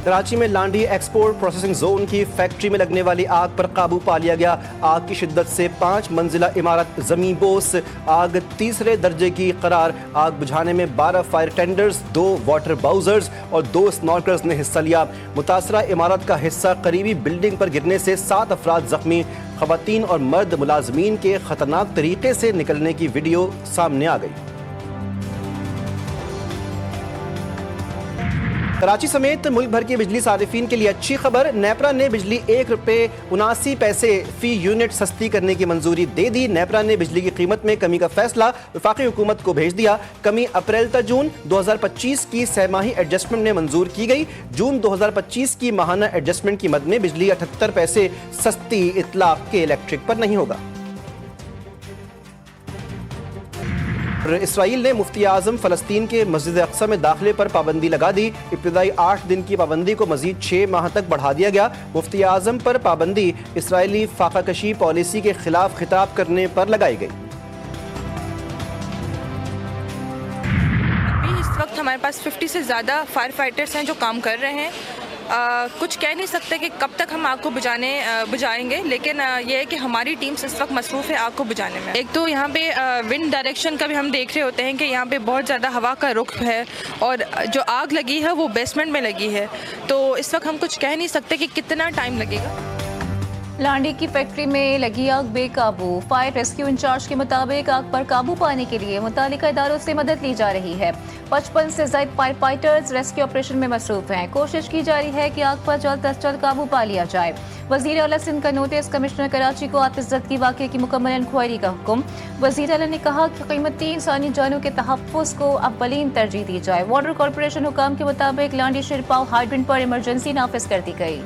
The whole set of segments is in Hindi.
कराची में लांडी एक्सपोर्ट प्रोसेसिंग जोन की फैक्ट्री में लगने वाली आग पर काबू पा लिया गया। आग की शिद्दत से 5 मंजिला इमारत जमीन बोस। आग तीसरे दर्जे की करार। आग बुझाने में 12 फायर टेंडर्स, 2 वाटर बाउजर्स और 2 स्नॉर्कर्स ने हिस्सा लिया। मुतासरा इमारत का हिस्सा करीबी बिल्डिंग पर गिरने से 7 अफराद जख्मी। खवातीन और मर्द मुलाजमीन के खतरनाक तरीके से निकलने की वीडियो सामने आ गई। कराची समेत मुल्क भर के बिजली सारिफीन के लिए अच्छी खबर। नेपरा ने बिजली ₹1.79 फी यूनिट सस्ती करने की मंजूरी दे दी। नेपरा ने बिजली की कीमत में कमी का फैसला वफाकी हुकूमत को भेज दिया। कमी अप्रैल ta जून 2025 की सहमाही एडजस्टमेंट में मंजूर की गई। जून 2025 की माहाना एडजस्टमेंट की मद में बिजली 78 पैसे सस्ती इतलाक के इलेक्ट्रिक पर नहीं होगा। इसराइल ने मुफ्ती आजम फ़लस्तीन के मस्जिद अक्सा में दाखिले पर पाबंदी लगा दी। इब्तिदाई 8 दिन की पाबंदी को मजीद 6 माह तक बढ़ा दिया गया। मुफ्ती आजम पर पाबंदी इसराइली फाकाकशी पॉलिसी के खिलाफ खिताब करने पर लगाई गई। इस वक्त हमारे पास 50 से ज़्यादा फायर फाइटर्स हैं जो काम कर रहे हैं। कुछ कह नहीं सकते कि कब तक हम आग को बुझाएंगे, लेकिन ये है कि हमारी टीम्स इस वक्त मसरूफ़ है आग को बुझाने में। एक तो यहाँ पे विंड डायरेक्शन का भी हम देख रहे होते हैं कि यहाँ पे बहुत ज़्यादा हवा का रुख है और जो आग लगी है वो बेसमेंट में लगी है, तो इस वक्त हम कुछ कह नहीं सकते कि कितना टाइम लगेगा। लांडी की फैक्ट्री में लगी आग बेकाबू। फायर रेस्क्यू इंचार्ज के मुताबिक आग पर काबू पाने के लिए मुतालिका इदारों से मदद ली जा रही है। 55 से ज्यादा फायर फाइटर्स रेस्क्यू ऑपरेशन में मसरूफ हैं। कोशिश की जा रही है कि आग पर जल्द अज जल्द काबू पा लिया जाए। वजीर आला सिंध का नोटिस। कमिश्नर कराची को आतिशज़द की वाक़े की मुकम्मल इंक्वायरी का हुक्म। वजीर आला ने कहा कि कीमती इंसानी जानों के तहफ़्फ़ुज़ को अव्वलीन तरजीह दी जाए। वाटर कॉरपोरेशन हुकाम के मुताबिक लांडी शिरपाव हाइड्रेंट पर इमरजेंसी नाफिज कर दी गई।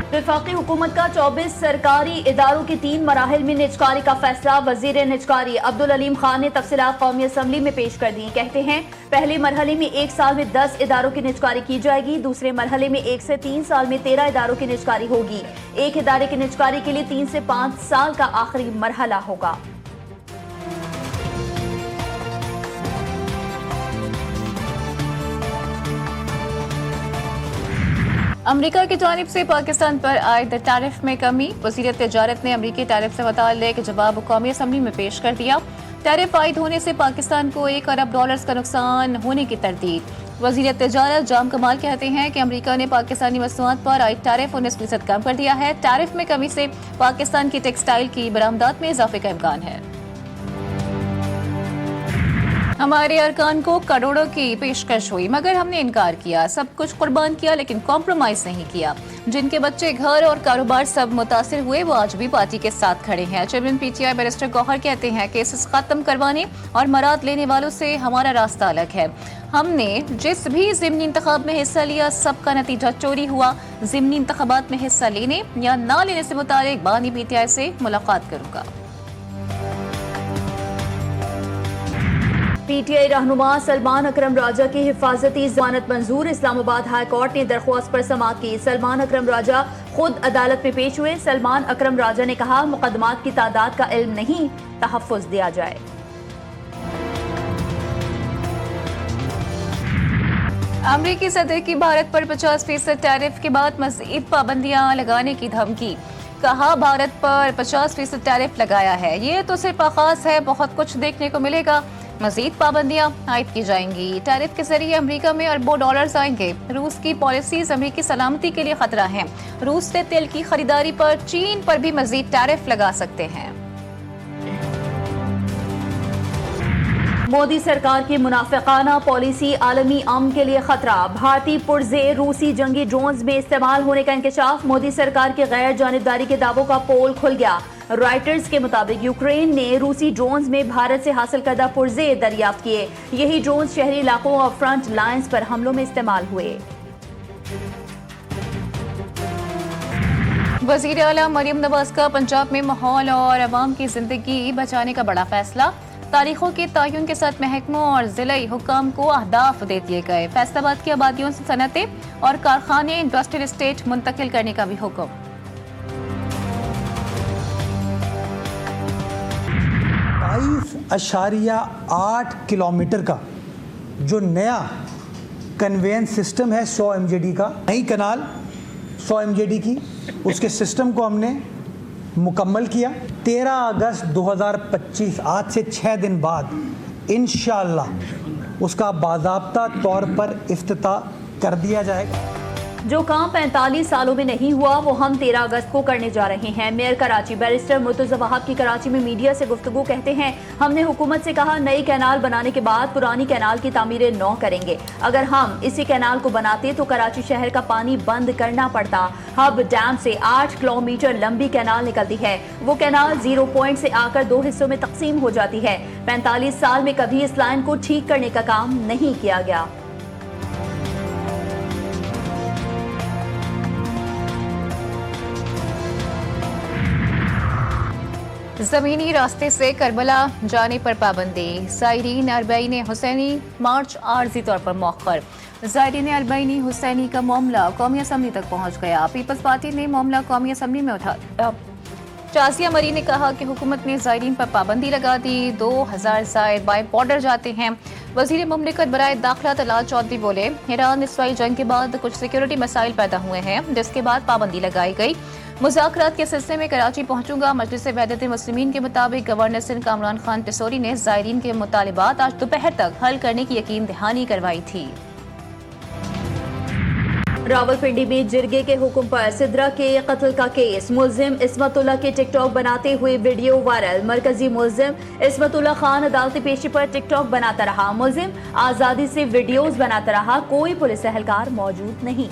वफाकी हुकूमत का 24 सरकारी इदारों की 3 मराहिल में निजकारी का फैसला। वजीर निजकारी अब्दुल अलीम खान ने तफसीलात कौमी असम्बली में पेश कर दी। कहते हैं पहले मरहले में 1 साल में 10 इदारों की निजकारी की जाएगी। दूसरे मरहले में 1 से 3 साल में 13 इदारों की निजकारी होगी। एक इदारे की निजकारी के लिए 3 से 5 साल का आखिरी मरहला होगा। अमरीका की जानिब से पाकिस्तान पर आयद टैरिफ में कमी। वज़ीर तिजारत ने अमरीकी टैरिफ से मुताल्लिक़ जवाब कौमी असम्बली में पेश कर दिया। टैरिफ आयद होने से पाकिस्तान को $1 अरब का नुकसान होने की तरदीद। वज़ीर तिजारत जाम कमाल कहते हैं कि अमरीका ने पाकिस्तानी मसनूआत पर आयद टैरिफ 19% कम कर दिया है। टैरिफ में कमी से पाकिस्तान की टेक्सटाइल की बरामदात में इजाफे का इम्कान है। हमारे अरकान को करोड़ों की पेशकश हुई मगर हमने इनकार किया। सब कुछ कुर्बान किया लेकिन कॉम्प्रोमाइज नहीं किया। जिनके बच्चे, घर और कारोबार सब मुतासिर हुए वो आज भी पार्टी के साथ खड़े हैं। चेयरमैन PTI बैरिस्टर गौहर कहते हैं केसेस खत्म करवाने और मराद लेने वालों से हमारा रास्ता अलग है। हमने जिस भी ज़िमनी इंतखाब में हिस्सा लिया सबका नतीजा चोरी हुआ। ज़िमनी इंतखाबात में हिस्सा लेने या ना लेने से मुतालिक बानी PTI से मुलाकात करूंगा। PTI रहनुमा सलमान अकरम राजा की हिफाजती जमानत मंजूर। इस्लामाबाद हाई कोर्ट ने दरख्वास्त पर समाअत की। सलमान अकरम राजा खुद अदालत में पेश हुए। सलमान अकरम राजा ने कहा मुकदमात की तादाद का इल्म नहीं, तहफ़्फ़ुज़ दिया जाए। अमरीकी सदर की भारत पर 50% टैरिफ के बाद मज़ीद पाबंदियां लगाने की धमकी। कहा भारत पर 50% टैरिफ लगाया है, ये तो सिर्फ आगाज है, बहुत कुछ देखने को मिलेगा। मजीद पाबंदियां आयद की जाएंगी। टैरिफ के जरिए अमेरिका में अरबों डॉलर्स आएंगे। रूस की पॉलिसीज अमेरिकी सलामती के लिए खतरा है। रूस से तेल की खरीदारी पर चीन पर भी मजीद टैरिफ लगा सकते हैं। मोदी सरकार की मुनाफिकाना पॉलिसी आलमी अमन के लिए खतरा। भारतीय पुर्जे रूसी जंगी ड्रोन्स में इस्तेमाल होने का इंकशाफ। मोदी सरकार की गैर जानिबदारी के दावों का पोल खुल गया। रॉयटर्स के मुताबिक यूक्रेन ने रूसी ड्रोन्स में भारत से हासिल करदा पुर्जे दरियाफ्त किए। यही ड्रोन्स शहरी इलाकों और फ्रंट लाइंस पर हमलों में इस्तेमाल हुए। वज़ीर आला मरियम नवाज का पंजाब में माहौल और अवाम की जिंदगी बचाने का बड़ा फैसला। तारीखों के तयन के साथ महकमों और जिले हुकाम को अहदाफ दे दिए गए। फैसलाबाद की आबादियों से सनतें और कारखाने इंडस्ट्रियल एस्टेट मुंतकिल करने का भी हुक्म। 22.8 किलोमीटर का जो नया कन्वेंस सिस्टम है 100 MJD का, नई कनाल 100 MJD की, उसके सिस्टम को हमने मुकम्मल किया। 13 अगस्त 2025 आज से 6 दिन बाद इंशाअल्लाह उसका बाज़ाब्ता तौर पर इफ्तिताह कर दिया जाएगा। जो काम 45 सालों में नहीं हुआ वो हम 13 अगस्त को करने जा रहे हैं। मेयर कराची बैरिस्टर मुर्तज़ा वहाब की कराची में मीडिया से गुफ्तगू कहते हैं, हमने हुकूमत से कहा नई कैनाल बनाने के बाद पुरानी कैनाल की तामीरें नौ करेंगे। अगर हम इसी कैनाल को बनाते तो कराची शहर का पानी बंद करना पड़ता। हब डैम से 8 किलोमीटर लंबी कैनाल निकलती है। वो कैनाल 0 पॉइंट से आकर 2 हिस्सों में तकसीम हो जाती है। 45 साल में कभी इस लाइन को ठीक करने का काम नहीं किया गया। जमीनी रास्ते से करबला जाने पर पाबंदी। ज़ायरीन अरबईन हुसैनी मार्च आर्जी तौर पर मौखर। ज़ायरीन अरबईन हुसैनी का मामला कौमी असम्बली तक पहुंच गया। पीपल्स पार्टी ने मामला कौमी असम्बली में उठाया। शाज़िया मरी ने कहा कि हुकूमत ने ज़ायरीन पर पाबंदी लगा दी। 2000 ज़ायद बाय बॉर्डर जाते हैं। वज़ीर मुमलिकत बराए दाखिला तलाल चौधरी बोले, ईरान इसराइल जंग के बाद कुछ सिक्योरिटी मसाइल पैदा हुए हैं, जिसके बाद पाबंदी लगाई गई। मुज़ाकरात के सिलसिले में कराची पहुंचूंगा। मजलिस वहदत मुस्लिमीन के मुताबिक गवर्नर सिंध कामरान खान टिसोरी ने ज़ायरीन के मुतालिबात आज दोपहर तक हल करने की यकीन दहानी करवाई थी। रावलपिंडी में जिरगे के हुक्म पर सिद्रा के कत्ल का केस। मुल्जिम इस्मतुल्लाह के टिकटॉक बनाते हुए वीडियो वायरल। मरकजी मुल्जिम इस्मतुल्लाह खान अदालती पेशी पर टिकटॉक बनाता रहा। मुल्जिम आज़ादी से वीडियोस बनाता रहा। कोई पुलिस एहलकार मौजूद नहीं।